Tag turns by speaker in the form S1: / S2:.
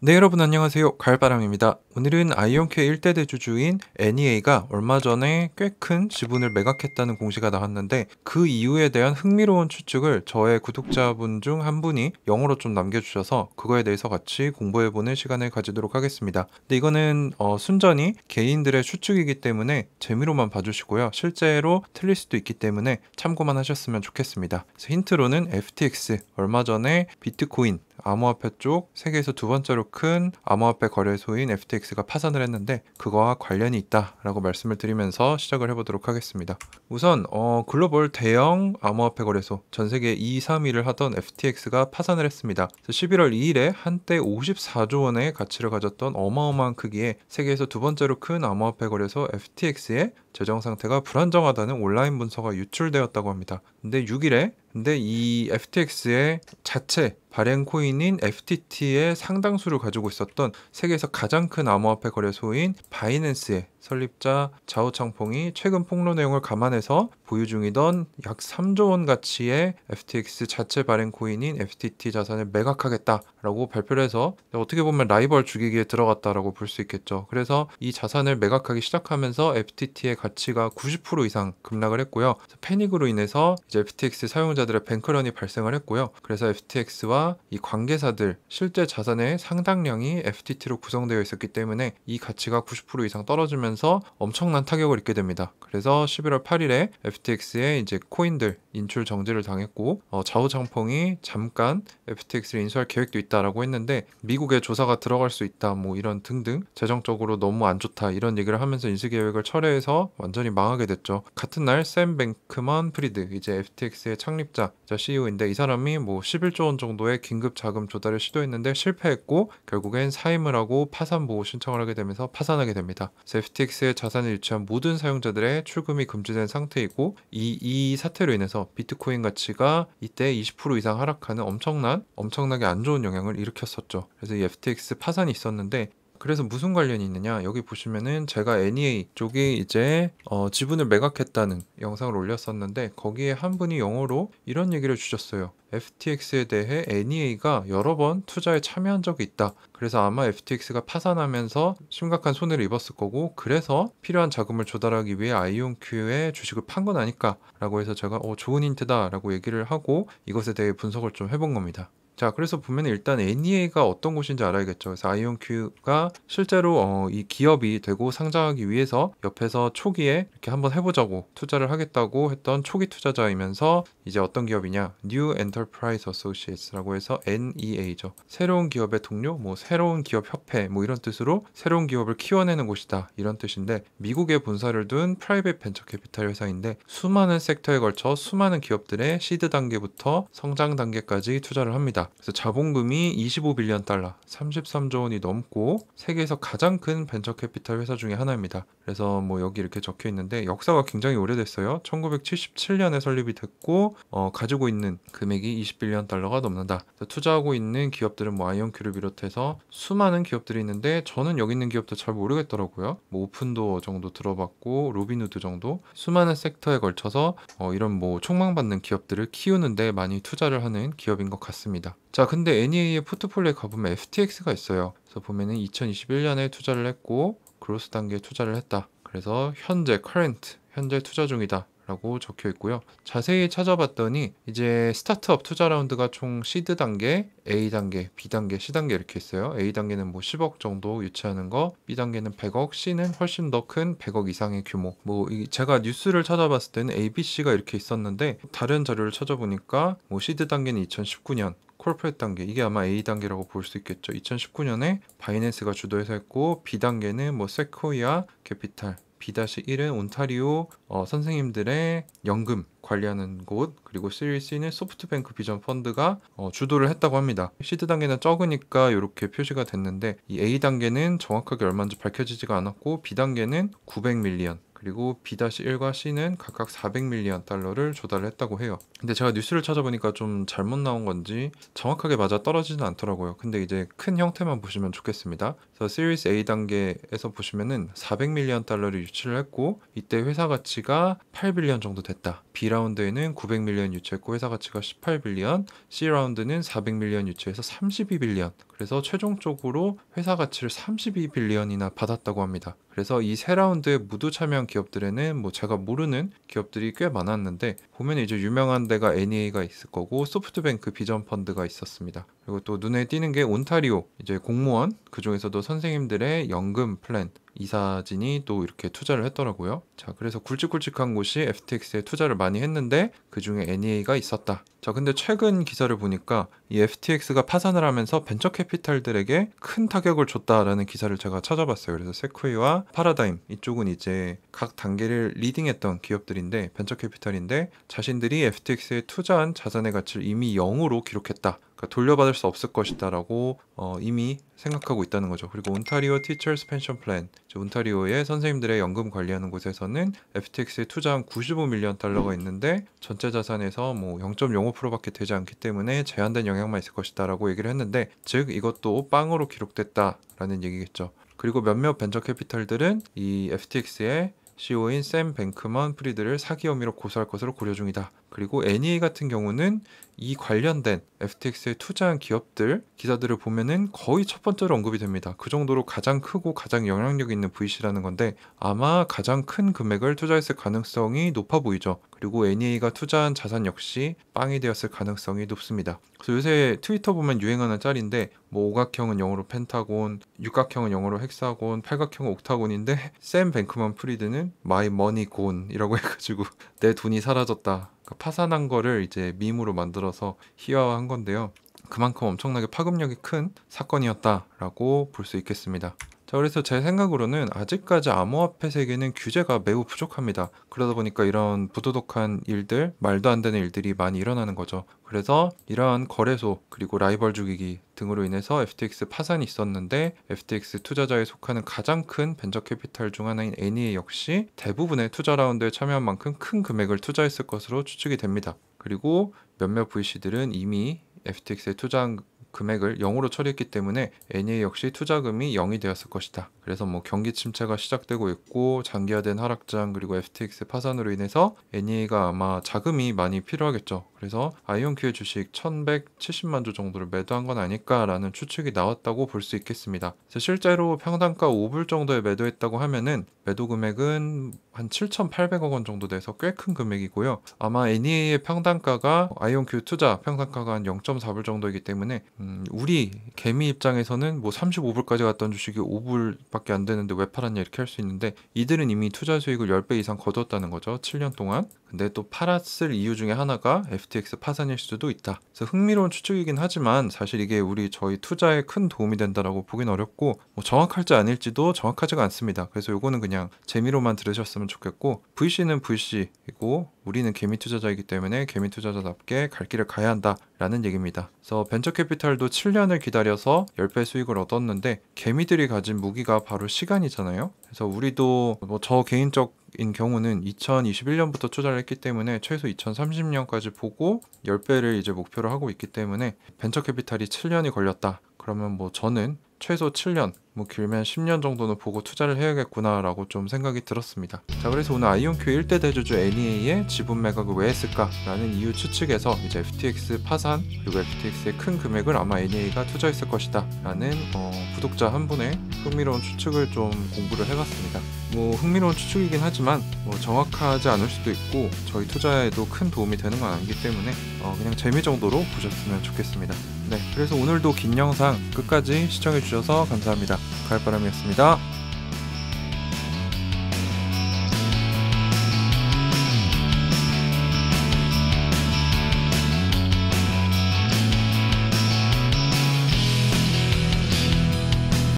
S1: 네, 여러분 안녕하세요. 가을바람입니다. 오늘은 아이온큐 1대 대주주인 NEA가 얼마 전에 꽤 큰 지분을 매각했다는 공시가 나왔는데 그 이유에 대한 흥미로운 추측을 저의 구독자분 중 한 분이 영어로 좀 남겨주셔서 그거에 대해서 같이 공부해보는 시간을 가지도록 하겠습니다. 근데 이거는 순전히 개인들의 추측이기 때문에 재미로만 봐주시고요. 실제로 틀릴 수도 있기 때문에 참고만 하셨으면 좋겠습니다. 그래서 힌트로는 FTX, 얼마 전에 비트코인, 암호화폐 쪽 세계에서 두 번째로 큰 암호화폐 거래소인 FTX가 파산을 했는데 그거와 관련이 있다라고 말씀을 드리면서 시작을 해보도록 하겠습니다. 우선 글로벌 대형 암호화폐 거래소 전 세계 2, 3위를 하던 FTX가 파산을 했습니다. 11월 2일에 한때 54조 원의 가치를 가졌던 어마어마한 크기의 세계에서 두 번째로 큰 암호화폐 거래소 FTX의 재정 상태가 불안정하다는 온라인 문서가 유출되었다고 합니다. 근데 6일에 이 FTX의 자체 발행 코인인 FTT의 상당수를 가지고 있었던 세계에서 가장 큰 암호화폐 거래소인 바이낸스의 설립자 자오 창퐁이 최근 폭로 내용을 감안해서 보유 중이던 약 3조 원 가치의 FTX 자체 발행 코인인 FTT 자산을 매각하겠다라고 발표를 해서 어떻게 보면 라이벌 죽이기에 들어갔다라고 볼 수 있겠죠. 그래서 이 자산을 매각하기 시작하면서 FTT의 가치가 90% 이상 급락을 했고요. 패닉으로 인해서 이제 FTX 사용자들의 뱅크런이 발생을 했고요. 그래서 FTX와 이 관계사들 실제 자산의 상당량이 FTT로 구성되어 있었기 때문에 이 가치가 90% 이상 떨어지면서 엄청난 타격을 입게 됩니다. 그래서 11월 8일에 FTX의 이제 코인들 인출 정지를 당했고 자오 장펑이 잠깐 FTX를 인수할 계획도 있다라고 했는데 미국에 조사가 들어갈 수 있다 뭐 이런 등등 재정적으로 너무 안 좋다 이런 얘기를 하면서 인수 계획을 철회해서 완전히 망하게 됐죠. 같은 날 샘 뱅크먼 프리드 이제 FTX의 창립자 CEO인데 이 사람이 뭐 11조 원 정도의 긴급 자금 조달을 시도했는데 실패했고 결국엔 사임을 하고 파산 보호 신청을 하게 되면서 파산하게 됩니다. 그래서 FTX의 자산을 유치한 모든 사용자들의 출금이 금지된 상태이고 이 사태로 인해서 비트코인 가치가 이때 20% 이상 하락하는 엄청나게 안 좋은 영향을 일으켰었죠. 그래서 이 FTX 파산이 있었는데 그래서 무슨 관련이 있느냐 여기 보시면은 제가 NEA 쪽이 이제 지분을 매각했다는 영상을 올렸었는데 거기에 한 분이 영어로 이런 얘기를 주셨어요. FTX에 대해 NEA가 여러 번 투자에 참여한 적이 있다. 그래서 아마 FTX가 파산하면서 심각한 손해를 입었을 거고 그래서 필요한 자금을 조달하기 위해 아이온큐의 주식을 판 건 아닐까 라고 해서 제가 좋은 힌트다 라고 얘기를 하고 이것에 대해 분석을 좀 해본 겁니다. 자, 그래서 보면 일단 NEA가 어떤 곳인지 알아야겠죠. 그래서 아이온큐가 실제로 이 기업이 되고 상장하기 위해서 옆에서 초기에 이렇게 한번 해보자고 투자를 하겠다고 했던 초기 투자자이면서 이제 어떤 기업이냐? New Enterprise Associates라고 해서 NEA죠. 새로운 기업의 동료, 뭐 새로운 기업 협회, 뭐 이런 뜻으로 새로운 기업을 키워내는 곳이다 이런 뜻인데 미국에 본사를 둔 프라이빗 벤처 캐피탈 회사인데 수많은 섹터에 걸쳐 수많은 기업들의 시드 단계부터 성장 단계까지 투자를 합니다. 그래서 자본금이 25빌리언 달러, 33조 원이 넘고 세계에서 가장 큰 벤처 캐피탈 회사 중에 하나입니다. 그래서 뭐 여기 이렇게 적혀 있는데 역사가 굉장히 오래됐어요. 1977년에 설립이 됐고 가지고 있는 금액이 20빌리언 달러가 넘는다. 투자하고 있는 기업들은 뭐 아이온큐를 비롯해서 수많은 기업들이 있는데 저는 여기 있는 기업도 잘 모르겠더라고요. 뭐 오픈도어 정도 들어봤고 로빈후드 정도 수많은 섹터에 걸쳐서 이런 뭐 촉망받는 기업들을 키우는데 많이 투자를 하는 기업인 것 같습니다. 자, 근데 NEA의 포트폴리오에 가보면 FTX가 있어요. 그래서 보면은 2021년에 투자를 했고 그로스 단계에 투자를 했다. 그래서 현재 투자 중이다. 라고 적혀 있고요. 자세히 찾아봤더니 이제 스타트업 투자 라운드가 총 시드 단계, A 단계, B 단계, C 단계 이렇게 있어요. A 단계는 뭐 10억 정도 유치하는 거, B 단계는 100억, C는 훨씬 더 큰 100억 이상의 규모. 뭐 제가 뉴스를 찾아봤을 때는 ABC가 이렇게 있었는데 다른 자료를 찾아보니까 뭐 시드 단계는 2019년, 코퍼레이트 단계 이게 아마 A 단계라고 볼 수 있겠죠. 2019년에 바이낸스가 주도해서 했고 B 단계는 뭐 세코이아 캐피탈 B-1은 온타리오 선생님들의 연금 관리하는 곳 그리고 시리즈 C는 소프트뱅크 비전 펀드가 주도를 했다고 합니다. 시드 단계는 적으니까 이렇게 표시가 됐는데 이 A 단계는 정확하게 얼마인지 밝혀지지가 않았고 B 단계는 900밀리언 그리고 B-1과 C는 각각 400밀리언 달러를 조달을 했다고 해요. 근데 제가 뉴스를 찾아보니까 좀 잘못 나온 건지 정확하게 맞아 떨어지진 않더라고요. 근데 이제 큰 형태만 보시면 좋겠습니다. 그래서 시리즈 A 단계에서 보시면은 400밀리언 달러를 유치를 했고, 이때 회사 가치가 8빌리언 정도 됐다. B라운드에는 900밀리언 유치했고 회사 가치가 18빌리언, C라운드는 400밀리언 유치해서 32빌리언. 그래서 최종적으로 회사 가치를 32빌리언이나 받았다고 합니다. 그래서 이 세 라운드에 모두 참여한 기업들에는 뭐 제가 모르는 기업들이 꽤 많았는데, 보면 이제 유명한 데가 NEA가 있을 거고 소프트뱅크 비전 펀드가 있었습니다. 그리고 또 눈에 띄는 게 온타리오 이제 공무원, 그 중에서도 선생님들의 연금 플랜 이사진이 또 이렇게 투자를 했더라고요. 자, 그래서 굵직굵직한 곳이 FTX에 투자를 많이 했는데 그 중에 NEA가 있었다. 자, 근데 최근 기사를 보니까 이 FTX가 파산을 하면서 벤처 캐피탈들에게 큰 타격을 줬다라는 기사를 제가 찾아봤어요. 그래서 세퀴와 파라다임 이쪽은 이제 각 단계를 리딩했던 기업들인데, 벤처 캐피탈인데 자신들이 FTX에 투자한 자산의 가치를 이미 0으로 기록했다. 그러니까 돌려받을 수 없을 것이다 라고 이미 생각하고 있다는 거죠. 그리고 온타리오 티처스 펜션 플랜, 온타리오의 선생님들의 연금 관리하는 곳에서는 FTX에 투자한 95밀리언 달러가 있는데 전체 자산에서 뭐 0.05%밖에 되지 않기 때문에 제한된 영향만 있을 것이다 라고 얘기를 했는데, 즉 이것도 빵으로 기록됐다라는 얘기겠죠. 그리고 몇몇 벤처 캐피탈들은 이 FTX의 CEO인 샘 뱅크먼 프리드를 사기 혐의로 고소할 것으로 고려 중이다. 그리고 NEA 같은 경우는 이 관련된 FTX에 투자한 기업들 기사들을 보면은 거의 첫 번째로 언급이 됩니다. 그 정도로 가장 크고 가장 영향력 있는 VC라는 건데, 아마 가장 큰 금액을 투자했을 가능성이 높아 보이죠. 그리고 NEA가 투자한 자산 역시 빵이 되었을 가능성이 높습니다. 그래서 요새 트위터 보면 유행하는 짤인데, 뭐 오각형은 영어로 펜타곤, 육각형은 영어로 헥사곤, 팔각형은 옥타곤인데 샘 뱅크먼 프리드는 My Money Gone이라고 해가지고 내 돈이 사라졌다. 그러니까 파산한 거를 이제 밈으로 만들어서 희화화한 건데요. 그만큼 엄청나게 파급력이 큰 사건이었다라고 볼 수 있겠습니다. 자, 그래서 제 생각으로는 아직까지 암호화폐 세계는 규제가 매우 부족합니다. 그러다 보니까 이런 부도덕한 일들, 말도 안 되는 일들이 많이 일어나는 거죠. 그래서 이러한 거래소 그리고 라이벌 죽이기 등으로 인해서 FTX 파산이 있었는데, FTX 투자자에 속하는 가장 큰 벤처 캐피탈 중 하나인 NEA 역시 대부분의 투자 라운드에 참여한 만큼 큰 금액을 투자했을 것으로 추측이 됩니다. 그리고 몇몇 VC들은 이미 FTX에 투자한 금액을 0으로 처리했기 때문에 NEA 역시 투자금이 0이 되었을 것이다. 그래서 뭐 경기 침체가 시작되고 있고 장기화된 하락장 그리고 FTX 파산으로 인해서 NEA가 아마 자금이 많이 필요하겠죠. 그래서 아이온큐의 주식 1170만 주 정도를 매도한 건 아닐까라는 추측이 나왔다고 볼 수 있겠습니다. 그래서 실제로 평단가 5불 정도에 매도했다고 하면은 매도 금액은 한 7,800억 원 정도 돼서 꽤 큰 금액이고요. 아마 NEA의 평단가가 아이온큐 투자 평단가가 한 0.4불 정도이기 때문에 우리 개미 입장에서는 뭐 35불까지 갔던 주식이 5불밖에 안 되는데 왜 팔았냐 이렇게 할 수 있는데, 이들은 이미 투자 수익을 10배 이상 거뒀다는 거죠. 7년 동안. 근데 또 팔았을 이유 중에 하나가 FTX 파산일 수도 있다. 그래서 흥미로운 추측이긴 하지만 사실 이게 저희 투자에 큰 도움이 된다라고 보긴 어렵고, 뭐 정확할지 아닐지도 정확하지가 않습니다. 그래서 요거는 그냥 재미로만 들으셨으면 좋겠고, VC는 VC이고 우리는 개미 투자자이기 때문에 개미 투자자답게 갈 길을 가야 한다라는 얘기입니다. 그래서 벤처 캐피탈도 7년을 기다려서 10배 수익을 얻었는데, 개미들이 가진 무기가 바로 시간이잖아요. 그래서 우리도 뭐 저 개인적인 경우는 2021년부터 투자를 했기 때문에 최소 2030년까지 보고 10배를 이제 목표로 하고 있기 때문에, 벤처 캐피탈이 7년이 걸렸다. 그러면 뭐 저는 최소 7년, 뭐 길면 10년 정도는 보고 투자를 해야겠구나 라고 좀 생각이 들었습니다. 자, 그래서 오늘 아이온큐 1대 대주주 NEA의 지분 매각을 왜 했을까 라는 이유 추측에서 이제 FTX 파산 그리고 FTX의 큰 금액을 아마 NEA가 투자했을 것이다 라는 구독자 한 분의 흥미로운 추측을 좀 공부를 해봤습니다. 뭐 흥미로운 추측이긴 하지만 뭐 정확하지 않을 수도 있고 저희 투자에도 큰 도움이 되는 건 아니기 때문에 그냥 재미 정도로 보셨으면 좋겠습니다. 네, 그래서 오늘도 긴 영상 끝까지 시청해주셔서 감사합니다. 가을바람이었습니다.